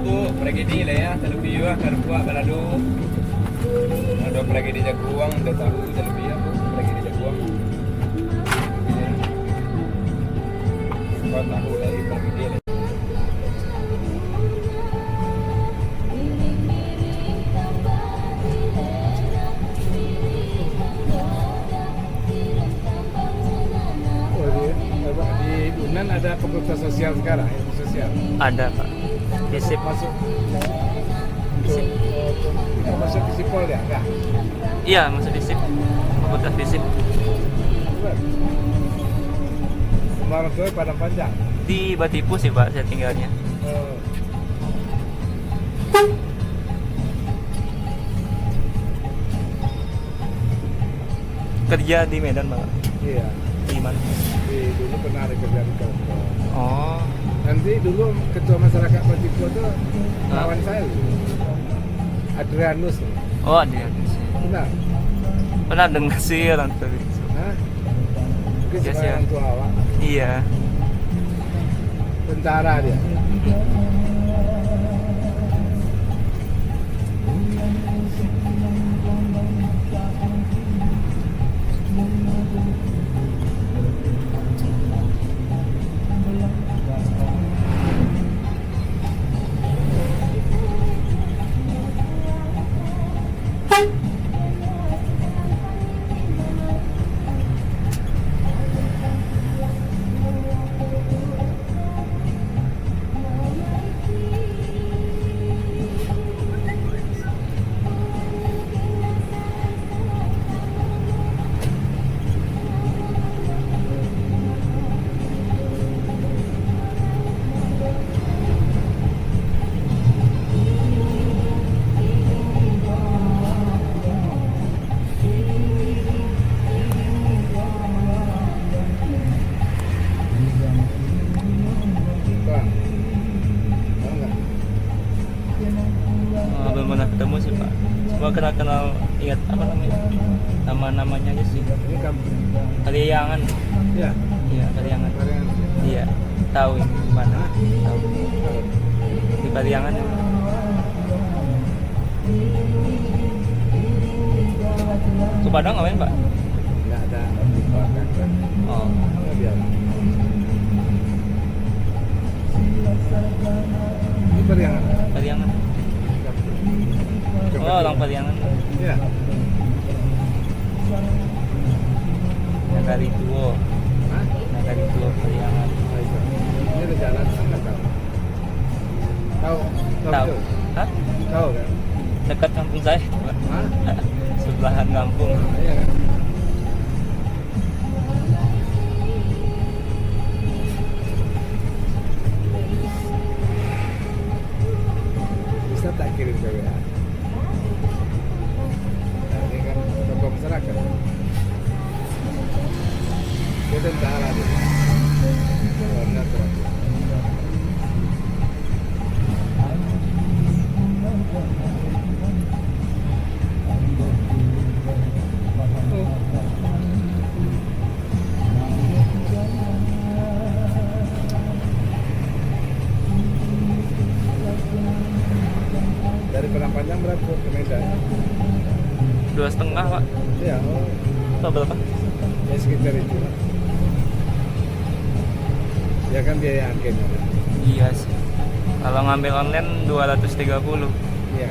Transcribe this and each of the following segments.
bu, pergi di lah ya, terlebih ya, kerja balado. Ada pergi di Jaguang, udah tahu terlebih ya bu, pergi di Jaguang. Kau tahu lagi pergi di lah. Di Unan ada fakultas sosial sekarang, ilmu sosial. Ada Pak. Visip. Masuk Visip. masuk ke Sipol ya? Enggak. Iya, masuk visip. Fakultas visip Rumah orang tua Padang Panjang. di Batipu sih Pak, saya tinggalnya. Oh. Kerja di Medan Pak. Iya. Di mana? Dulu pernah ada kerja di kantor. Oh. Nanti dulu ketua masyarakat Batipu itu kawan saya, Adrianus. Oh, dia. Benar? Pernah dengar sih orang tua. Hah? Mungkin Yes, sebagai ya. orang tua awak. Iya. Tentara dia. Bang, tahu nggak? Belum pernah ketemu sih Pak. Cuma kenal ingat apa namanya? Nama-namanya aja sih. Ini kamu? Kaliangan. Ya. Iya, Kaliangan. Kalian. Iya. Tahu ini di mana? Tahu. Di Kaliangan. Ke Padang ngapain Pak? Nggak ada apa-apa. Oh. Nggak biar. Ini Periangan. Kaliangan. Oh, orang Kaliangan. Ya. Nagari Tuo. Hah? Nagari Tuo Kaliangan. Oh, itu. Ini ada jalan nggak tahu. Tahu? Tahu. betul? Hah? Tahu kan? Dekat kampung saya. Pak. Hah? Sebelahan kampung. Iya kan? Bisa tak kirim ke WA? Nah, ini kan tokoh masyarakat. Dia tentara dia. Warna terakhir. Dari Padang Panjang berapa ke Medan? 2,5 Pak. Ya, oh, Atau berapa? ya sekitar itu lah. Ya kan biaya agennya kan? Iya sih. Kalau ngambil online 230. Iya.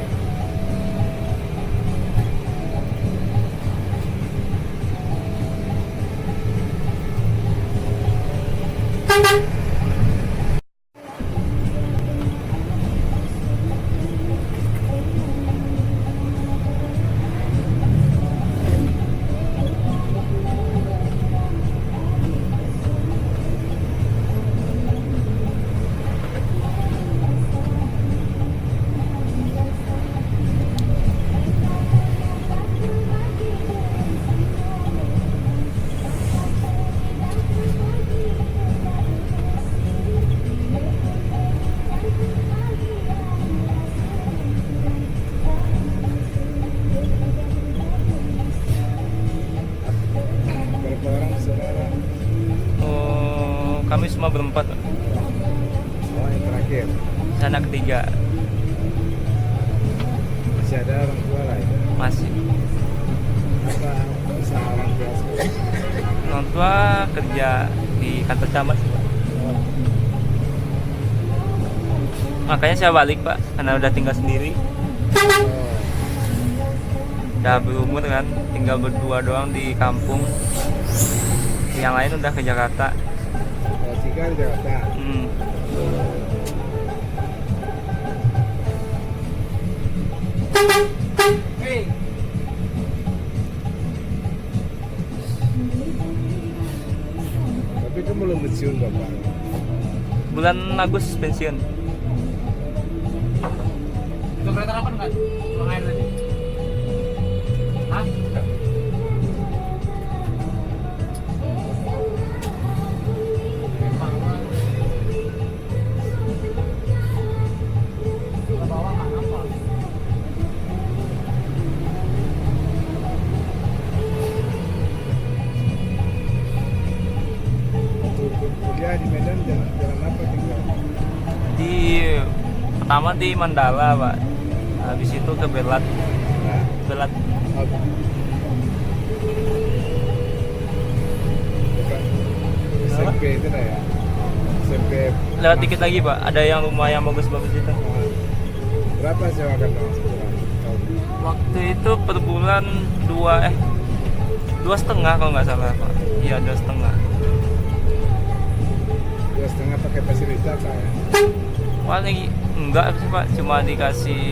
Kami semua berempat. Oh, yang terakhir. Saya anak ketiga. sekolah ya? Masih. Apa usaha orang tua sekolah? Orang tua kerja di kantor camat sih, Pak. Oh, Makanya saya balik, Pak, karena udah tinggal sendiri. oh. Udah berumur kan, tinggal berdua doang di kampung. Yang lain udah ke Jakarta. Oh, tinggal di Jakarta. Hmm. Tapi kan belum pensiun bapak. Bulan Agustus pensiun. Itu kereta apa enggak? Pulang air tadi. Hah? Waktu kuliah di Medan jalan apa tinggal? Di pertama di Mandala, Pak. Habis itu ke Belat. Nah, Belat. oh, dekat SMP itu lah ya. SMP. Lewat dikit lagi, Pak. Ada yang rumah yang bagus-bagus itu. Nah, berapa sewa kandang sebulan? Tahun? Waktu itu per bulan 2,5 kalau nggak salah, Pak. Iya, 2,5. 2,5 pakai fasilitas lah ya. Paling enggak sih, Pak, cuma dikasih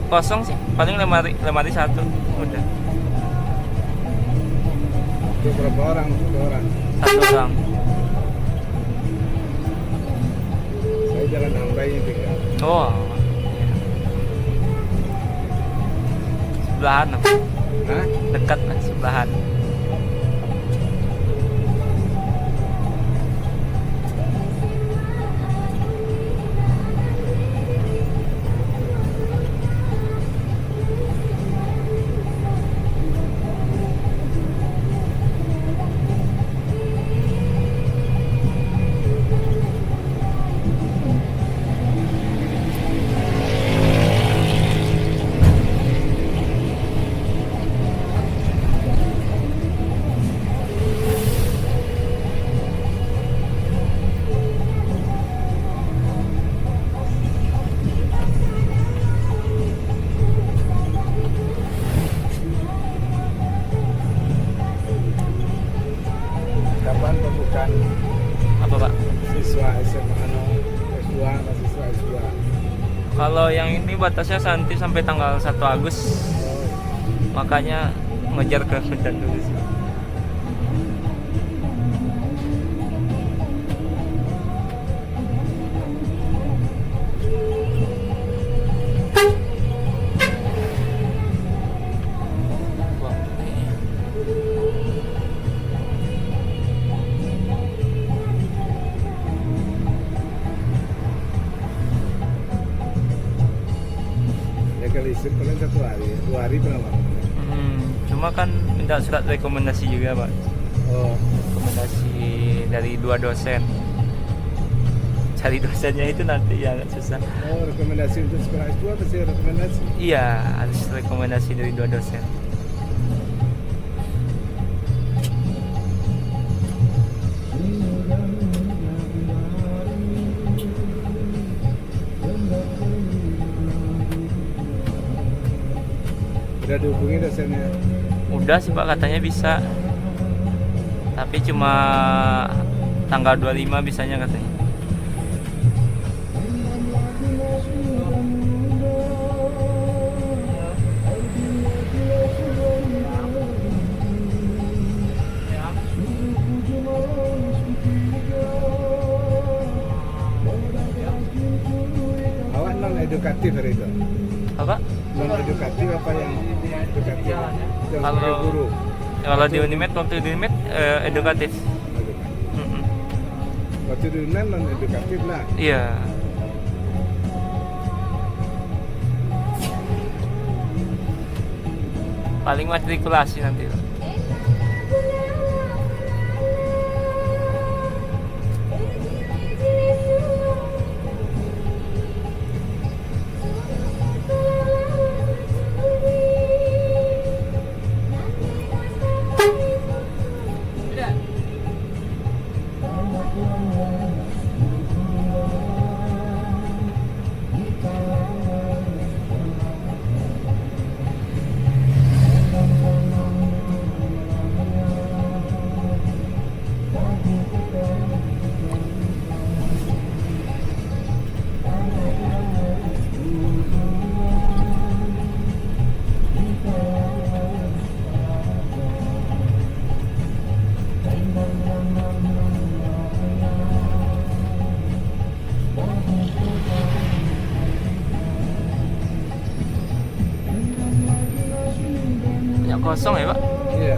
kosong sih, paling lemari satu udah. Itu berapa orang? Satu orang. Satu orang. Saya jalan Ambai tinggal. Oh, sebelahan apa? Hah? Dekat lah, sebelahan. Kapan pembukaan Apa, Pak? siswa SMA S2 atau siswa S2? Kalau yang ini batasnya nanti sampai tanggal 1 Agustus. Oh, Makanya ngejar ke Medan dulu sih. ya kali isi paling 1 hari, 2 hari pernah lama. Cuma kan minta surat rekomendasi juga, Pak. Oh, Rekomendasi dari 2 dosen. Cari dosennya itu nanti ya agak susah. oh rekomendasi untuk sekolah S2 pasti rekomendasi. Iya, harus rekomendasi dari 2 dosen. Udah dihubungi dosennya. Udah sih, Pak, katanya bisa. Tapi cuma tanggal 25 bisanya katanya. Awak non edukatif hari itu. Apa? Non edukatif apa yang edukatif? Yang Kalau- sebagai guru. Kalau di Unimed, waktu di Unimed edukatif. Edukatif. Mm-mm. Waktu di UNAN non edukatif lah. Iya. Paling matrikulasi nanti, Pak. kosong ya Pak? Iya.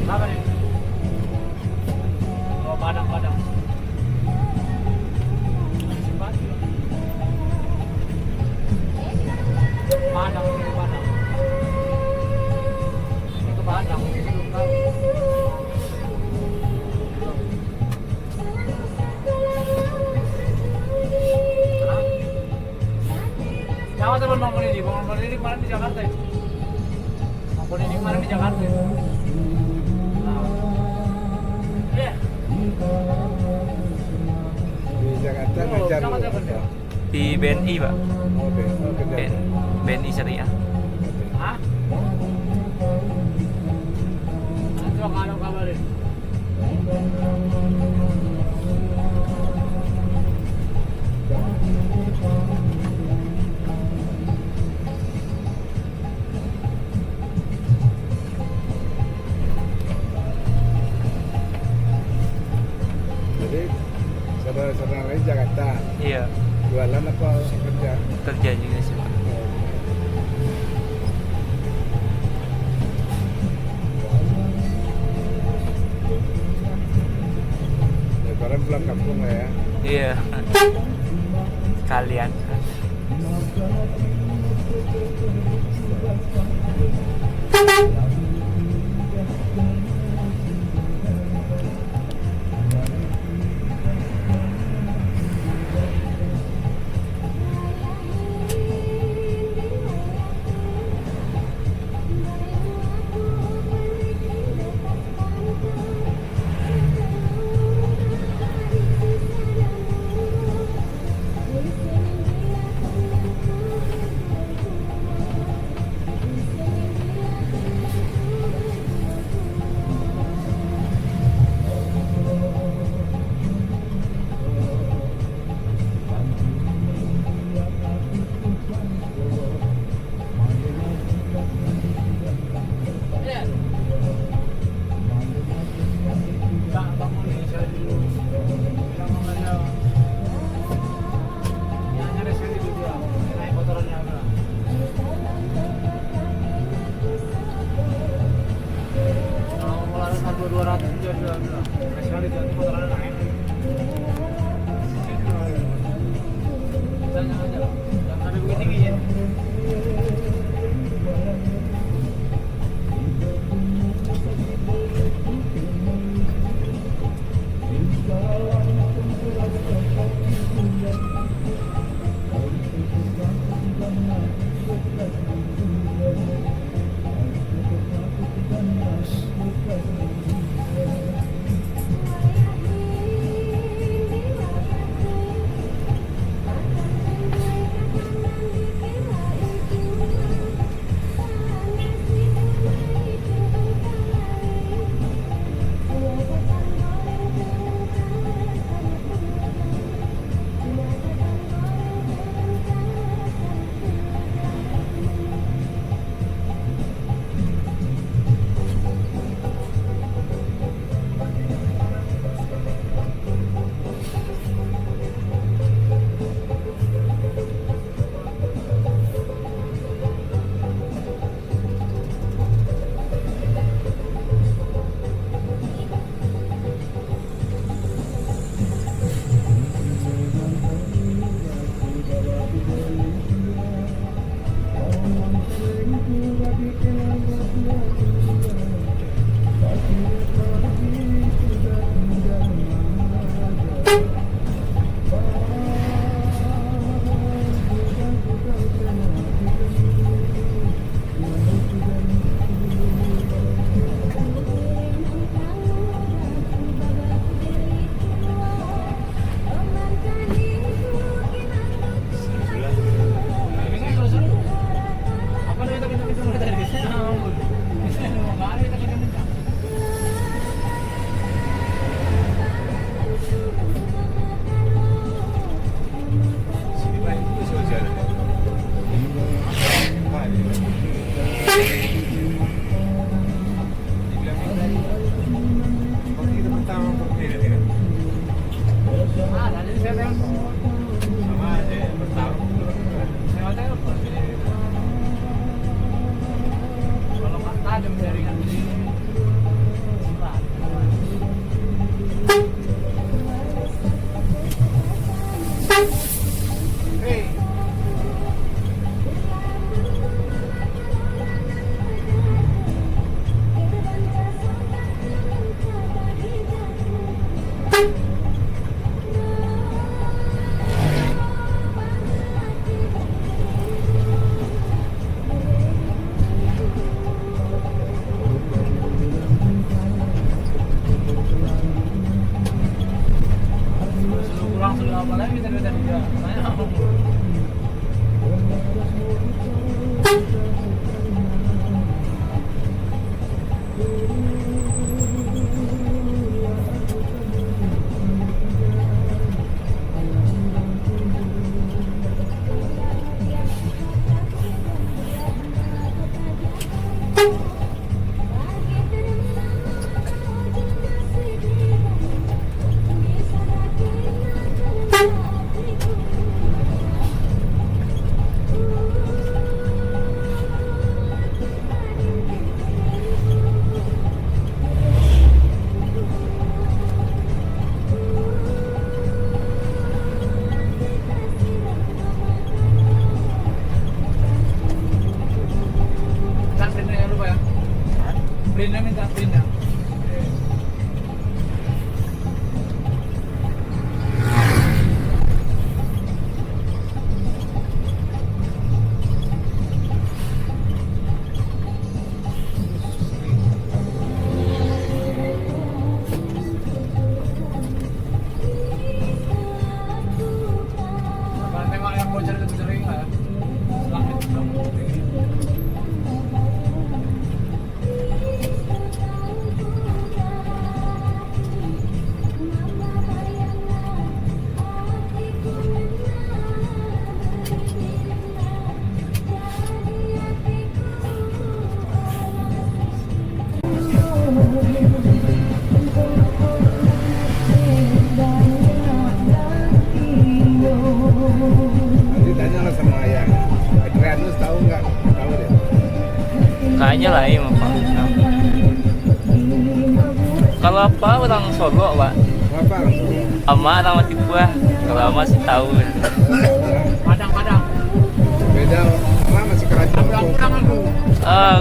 Apa nih? Oh, Padang. Simpati. Padang. Itu Padang. Itu kan. Siapa teman Bang Poni? Bang Poni ini kemarin di Jakarta itu. Bang Poni ini kemarin di Jakarta itu. Nah. Iya. Di Jakarta ngajar. Sama siapa dia? Di BNI Pak. Oh, kerja. BNI Syariah. Hah? Nanti aku kabarin. Jadi saudara-saudara lain Jakarta. Iya, Jualan apa kerja? kerja juga sih Pak. Lebaran pulang kampung lah ya. Iya. Kalian. apa lagi kita dia. Saya apa? Kan printnya jangan lupa ya. Printnya minta printnya. Kalau tengok yang bocor itu sering lah ya. Langit belum. Nanti tanya lah sama ayah. Adrianus tahu nggak? Tahu deh. Kayaknya lah ini Pak. Kalau apa orang Solo Pak, Apa? ama orang mati buah. Kalau ama sih tahu. Padang-padang. Beda. Mama masih kerajaan. Pulang-pulangan tuh.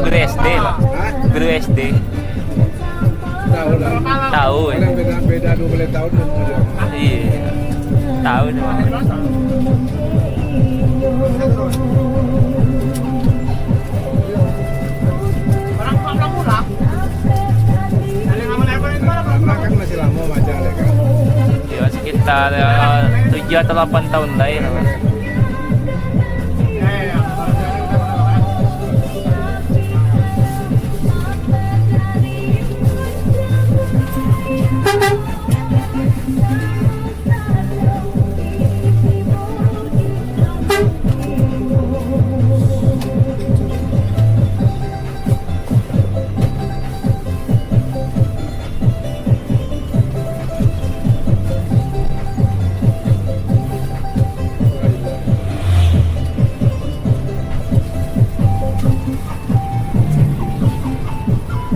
Guru SD Pak, Hah? guru SD. Tahu lah. Tahu ya. Kadang beda 12 tahun dan juga. Iya. Tahu cuma. Orang pulang-pulang. Ada yang ngamen apa itu? Karena kan masih lama macam ya kan. Ya sekitar 7 atau 8 tahun lain. Pak.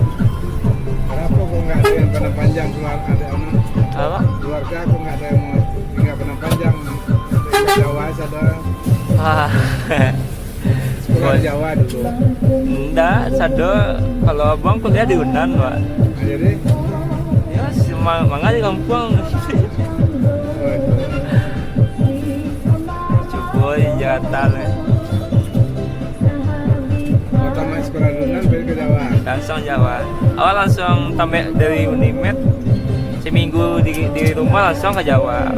Kenapa kok nggak ada yang penang panjang keluar ada anak Apa? keluarga aku nggak ada yang mau tinggal penang panjang di Jawa ada Ah. sekolah di Jawa dulu. Enggak, Sado kalau abang kuliah di Unan, Pak. Nah, jadi Ya, mangga di kampung. oh, itu. Coba di Jakarta. Pertama sekolah Dunan balik ke Jawa. Langsung Jawa. Awal langsung tampil dari Unimed. Seminggu di rumah langsung ke Jawa.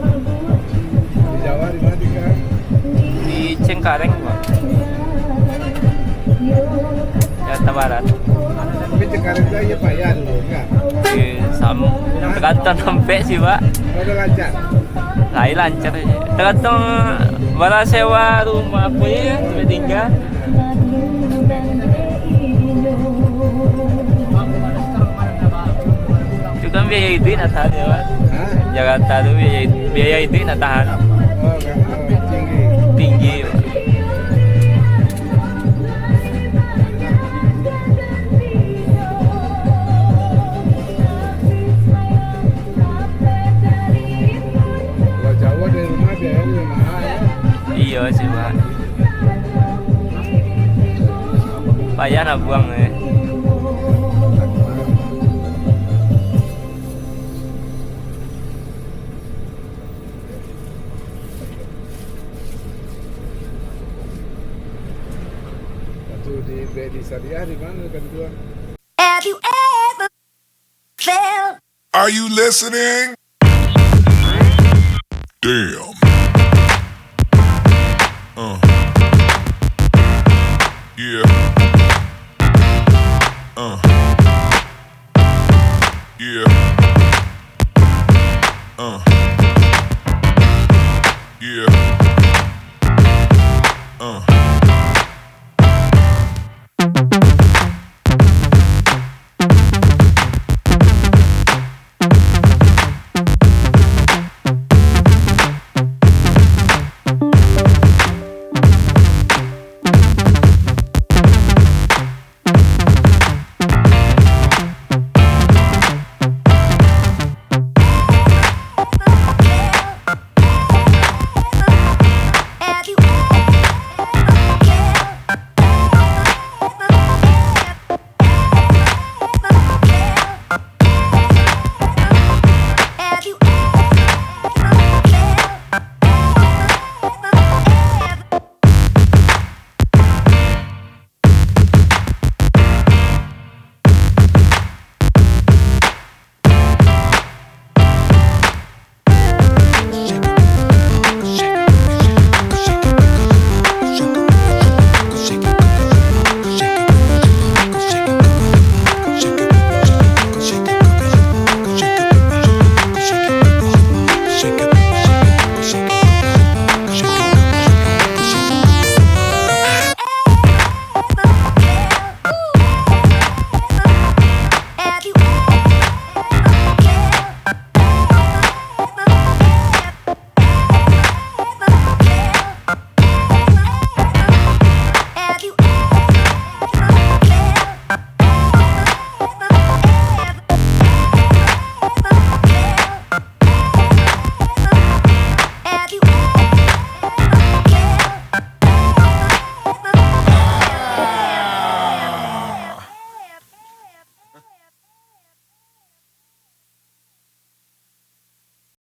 Di Jawa di mana tinggal? Di Cengkareng, Pak. Jakarta Barat. Tapi Cengkareng itu aja payah dulu enggak? Di tergantung sampai sih, Pak. Oh, udah lancar. Lain lancar aja. Tergantung bala sewa rumah apa ya sampai tinggal. Itu kan biaya itu nak tahan ya, Pak. Hah? Jakarta tuh biaya itu nak tahan Oh, enggak. Oh, tinggi. tinggi, Pak. Kalau Jawa dari rumah biayanya lebih mahal ya. Iya sih, Pak. Payah nak buang ya. Bedi Syariah di mana kan jual? Have you ever felt? Are you listening? Damn.